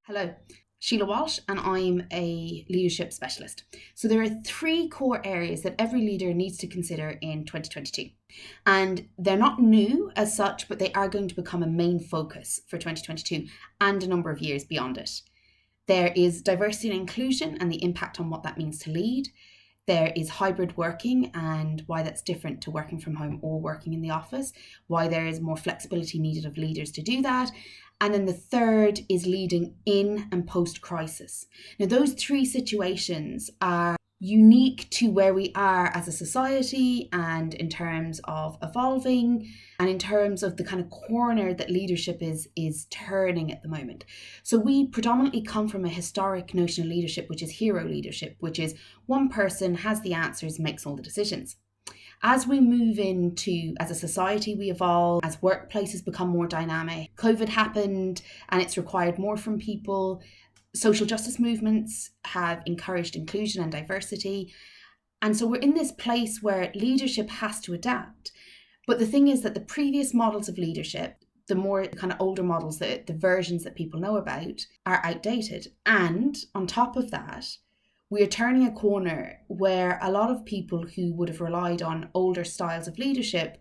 Hello, Sheila Walsh, and I'm a leadership specialist. So, there are three core areas that every leader needs to consider in 2022. And they're not new as such, but they are going to become a main focus for 2022 and a number of years beyond it. There is diversity and inclusion and the impact on what that means to lead. There is hybrid working and why that's different to working from home or working in the office, why there is more flexibility needed of leaders to do that. And then the third is leading in and post crisis. Now, those three situations are unique to where we are as a society and in terms of evolving and in terms of the kind of corner that leadership is turning at the moment. So we predominantly come from a historic notion of leadership, which is hero leadership, which is one person has the answers, makes all the decisions. As we move into, as a society, we evolve, as workplaces become more dynamic, COVID happened and it's required more from people. Social justice movements have encouraged inclusion and diversity. And so we're in this place where leadership has to adapt. But the thing is that the previous models of leadership, the more kind of older models, the versions that people know about, are outdated. And on top of that, we are turning a corner where a lot of people who would have relied on older styles of leadership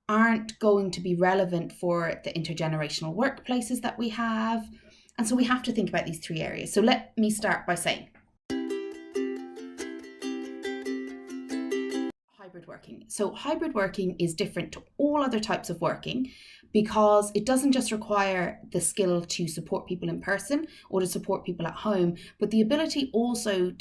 aren't going to be relevant for the intergenerational workplaces that we have. And so we have to think about these three areas. So let me start by saying hybrid working. So hybrid working is different to all other types of working because it doesn't just require the skill to support people in person or to support people at home, but the ability also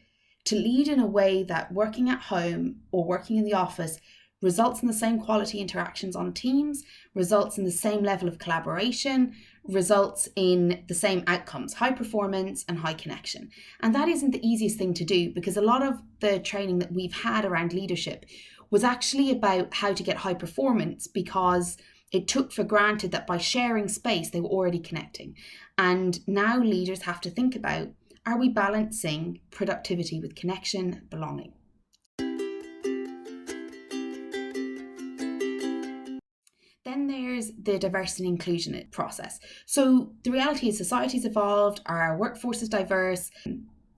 to lead in a way that working at home or working in the office results in the same quality interactions on teams, results in the same level of collaboration, results in the same outcomes, high performance and high connection. And that isn't the easiest thing to do because a lot of the training that we've had around leadership was actually about how to get high performance because it took for granted that by sharing space, they were already connecting. And now leaders have to think about, are we balancing productivity with connection, belonging? Then there's the diversity and inclusion process. So the reality is society's evolved, our workforce is diverse,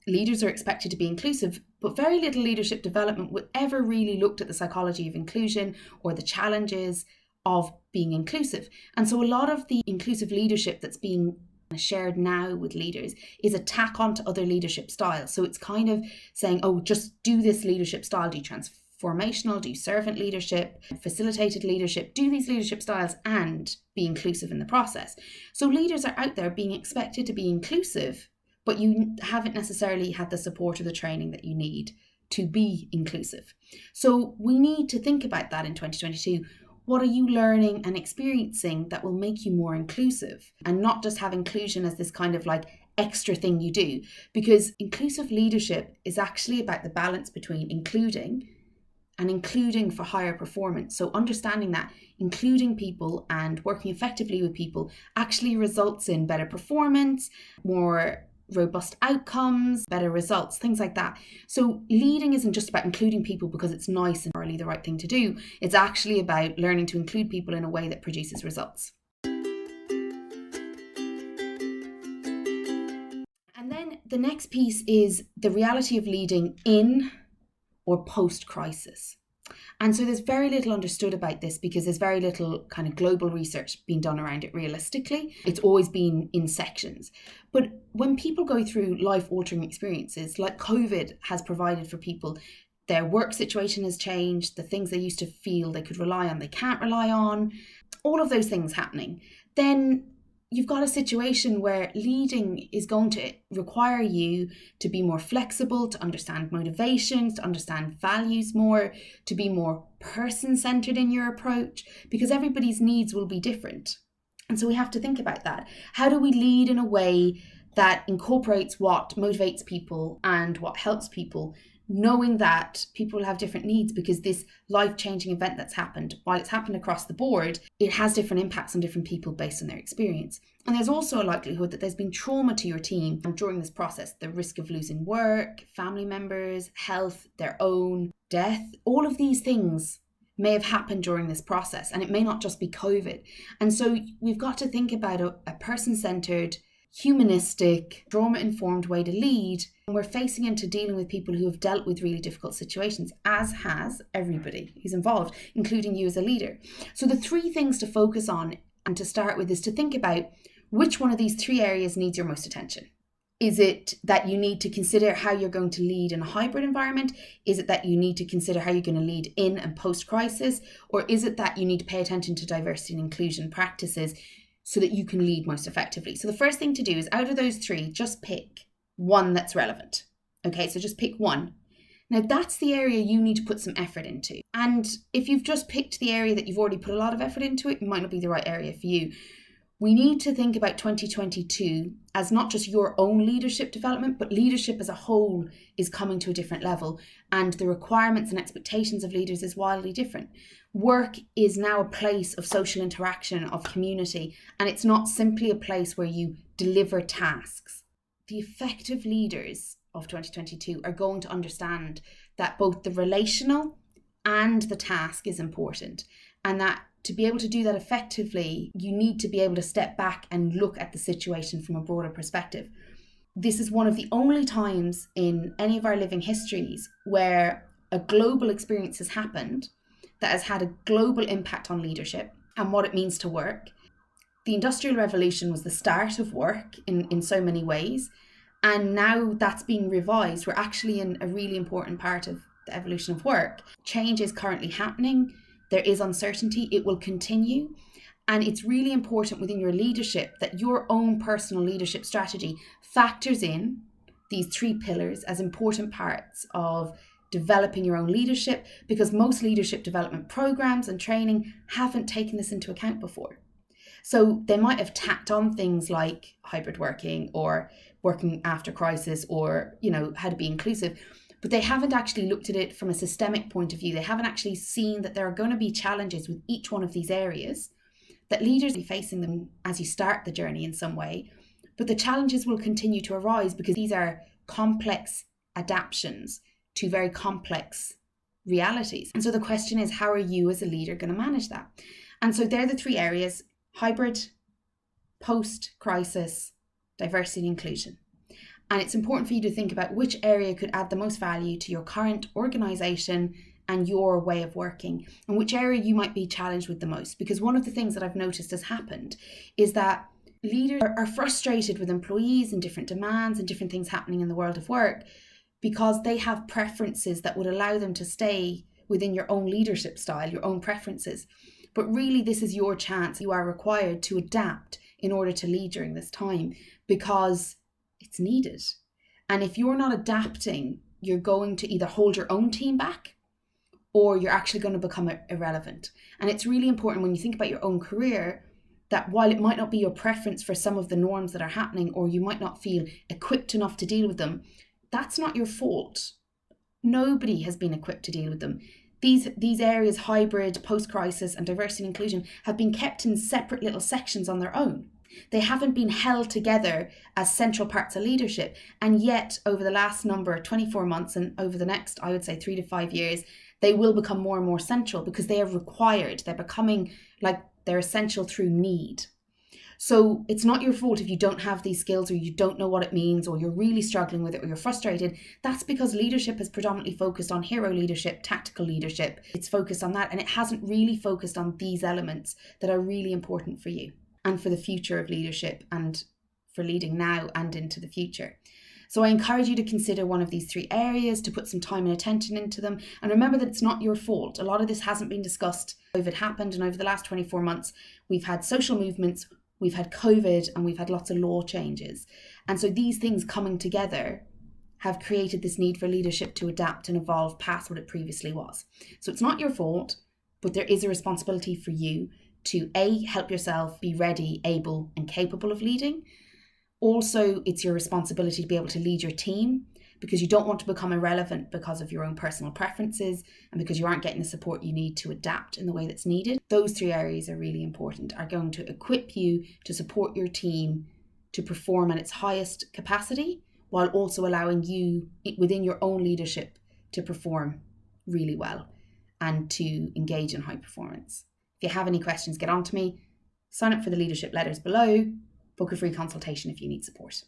leaders are expected to be inclusive, but very little leadership development would ever really looked at the psychology of inclusion or the challenges of being inclusive. And so a lot of the inclusive leadership that's being shared now with leaders is a tack on to other leadership styles. So it's kind of saying, oh, just do this leadership style, do transformational, do servant leadership, facilitated leadership, do these leadership styles and be inclusive in the process. So leaders are out there being expected to be inclusive, but you haven't necessarily had the support or the training that you need to be inclusive. So we need to think about that in 2022. What are you learning and experiencing that will make you more inclusive and not just have inclusion as this kind of like extra thing you do? Because inclusive leadership is actually about the balance between including and including for higher performance. So understanding that including people and working effectively with people actually results in better performance, more robust outcomes, better results, things like that. So leading isn't just about including people because it's nice and morally the right thing to do. It's actually about learning to include people in a way that produces results. And then the next piece is the reality of leading in or post-crisis. And so there's very little understood about this because there's very little kind of global research being done around it realistically. It's always been in sections. But when people go through life-altering experiences, like COVID has provided for people, their work situation has changed, the things they used to feel they could rely on, they can't rely on, all of those things happening, then you've got a situation where leading is going to require you to be more flexible, to understand motivations, to understand values more, to be more person-centered in your approach, because everybody's needs will be different. And so we have to think about that. How do we lead in a way that incorporates what motivates people and what helps people, knowing that people will have different needs because this life-changing event that's happened, while it's happened across the board, it has different impacts on different people based on their experience. And there's also a likelihood that there's been trauma to your team during this process, the risk of losing work, family members, health, their own, death, all of these things may have happened during this process, and it may not just be COVID. And so we've got to think about a person-centered humanistic, trauma-informed way to lead. And we're facing into dealing with people who have dealt with really difficult situations, as has everybody who's involved, including you as a leader. So the three things to focus on and to start with is to think about which one of these three areas needs your most attention. Is it that you need to consider how you're going to lead in a hybrid environment? Is it that you need to consider how you're going to lead in and post-crisis? Or is it that you need to pay attention to diversity and inclusion practices so that you can lead most effectively? So the first thing to do is, out of those three, just pick one that's relevant. Okay, so just pick one. Now that's the area you need to put some effort into. And if you've just picked the area that you've already put a lot of effort into, it might not be the right area for you. We need to think about 2022 as not just your own leadership development, but leadership as a whole is coming to a different level, and the requirements and expectations of leaders is wildly different. Work is now a place of social interaction, of community, and it's not simply a place where you deliver tasks. The effective leaders of 2022 are going to understand that both the relational and the task is important, and that to be able to do that effectively, you need to be able to step back and look at the situation from a broader perspective. This is one of the only times in any of our living histories where a global experience has happened that has had a global impact on leadership and what it means to work. The Industrial Revolution was the start of work in so many ways, and now that's being revised. We're actually in a really important part of the evolution of work. Change is currently happening. There is uncertainty, it will continue. And it's really important within your leadership that your own personal leadership strategy factors in these three pillars as important parts of developing your own leadership, because most leadership development programs and training haven't taken this into account before. So they might have tacked on things like hybrid working or working after crisis or, how to be inclusive, but they haven't actually looked at it from a systemic point of view. They haven't actually seen that there are going to be challenges with each one of these areas, that leaders will be facing them as you start the journey in some way. But the challenges will continue to arise because these are complex adaptations to very complex realities. And so the question is, how are you as a leader going to manage that? And so they're the three areas: hybrid, post-crisis, diversity and inclusion. And it's important for you to think about which area could add the most value to your current organisation and your way of working, and which area you might be challenged with the most. Because one of the things that I've noticed has happened is that leaders are frustrated with employees and different demands and different things happening in the world of work because they have preferences that would allow them to stay within your own leadership style, your own preferences. But really, this is your chance. You are required to adapt in order to lead during this time, because it's needed. And if you're not adapting, you're going to either hold your own team back or you're actually going to become irrelevant. And it's really important when you think about your own career that while it might not be your preference for some of the norms that are happening, or you might not feel equipped enough to deal with them, that's not your fault. Nobody has been equipped to deal with them. These areas, hybrid, post-crisis and diversity and inclusion, have been kept in separate little sections on their own. They haven't been held together as central parts of leadership. And yet, over the last 24 months and over the next, I would say 3 to 5 years, they will become more and more central because they are required. They're becoming like they're essential through need. So it's not your fault if you don't have these skills, or you don't know what it means, or you're really struggling with it, or you're frustrated. That's because leadership is predominantly focused on hero leadership, tactical leadership. It's focused on that, and it hasn't really focused on these elements that are really important for you and for the future of leadership and for leading now and into the future. So I encourage you to consider one of these three areas, to put some time and attention into them. And remember that it's not your fault. A lot of this hasn't been discussed. COVID happened, and over the last 24 months, we've had social movements, we've had COVID, and we've had lots of law changes. And so these things coming together have created this need for leadership to adapt and evolve past what it previously was. So it's not your fault, but there is a responsibility for you to A, help yourself be ready, able and capable of leading. Also, it's your responsibility to be able to lead your team, because you don't want to become irrelevant because of your own personal preferences and because you aren't getting the support you need to adapt in the way that's needed. Those three areas are really important, are going to equip you to support your team to perform at its highest capacity, while also allowing you within your own leadership to perform really well and to engage in high performance. If you have any questions, get on to me. Sign up for the leadership letters below. book a free consultation if you need support.